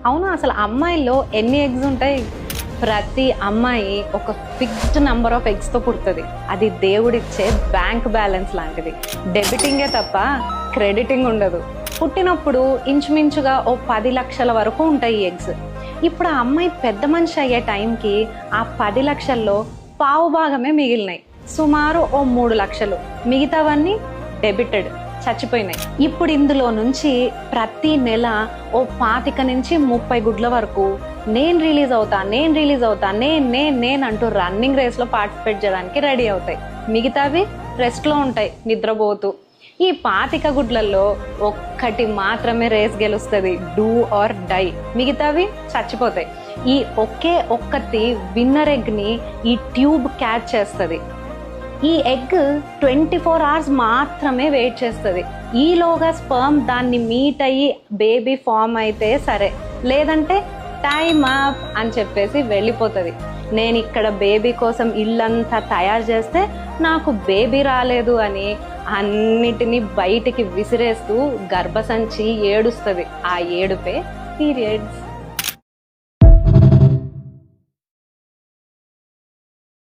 అవును, అసలు అమ్మాయిల్లో ఎన్ని ఎగ్స్ ఉంటాయి? ప్రతి అమ్మాయి ఒక ఫిక్స్డ్ నెంబర్ ఆఫ్ ఎగ్స్తో పుడుతుంది. అది దేవుడిచ్చే బ్యాంక్ బ్యాలెన్స్ లాంటిది. డెబిటింగే తప్ప క్రెడిటింగ్ ఉండదు. పుట్టినప్పుడు ఇంచుమించుగా ఓ 10 లక్షల వరకు ఉంటాయి ఈ ఎగ్స్. ఇప్పుడు ఆ అమ్మాయి పెద్ద మనిషి అయ్యే టైంకి ఆ 10 లక్షల్లో పావు భాగమే మిగిలినాయి. సుమారు ఓ 3 లక్షలు. మిగతావన్నీ డెబిటెడ్, చచ్చిపోయినాయి. ఇప్పుడు ఇందులో నుంచి ప్రతి నెల ఓ 25 నుంచి 30 గుడ్ల వరకు నేను రిలీజ్ అవుతా నేను అంటూ రన్నింగ్ రేస్లో పార్టిసిపేట్ చేయడానికి రెడీ అవుతాయి. మిగతావి రెస్ట్లో ఉంటాయి నిద్రపోతూ. ఈ 25 గుడ్లలో ఒక్కటి మాత్రమే రేస్ గెలుస్తుంది, డూ ఆర్ డై. మిగతావి చచ్చిపోతాయి. ఈ ఒక్కటి విన్నర్ ఎగ్ని ఈ ట్యూబ్ క్యాచ్ చేస్తుంది. ఈ ఎగ్ 24 అవర్స్ మాత్రమే వెయిట్ చేస్తుంది. ఈలోగా స్పర్మ్ దాన్ని మీట్ అయ్యి బేబీ ఫామ్ అయితే సరే, లేదంటే టైమ్ అప్ అని చెప్పేసి వెళ్ళిపోతుంది. నేను ఇక్కడ బేబీ కోసం ఇల్లంతా తయారు చేస్తే నాకు బేబీ రాలేదు అని అన్నిటినీ బయటికి విసిరేస్తూ గర్భసంచి ఏడుస్తుంది. ఆ ఏడుపే పీరియడ్స్.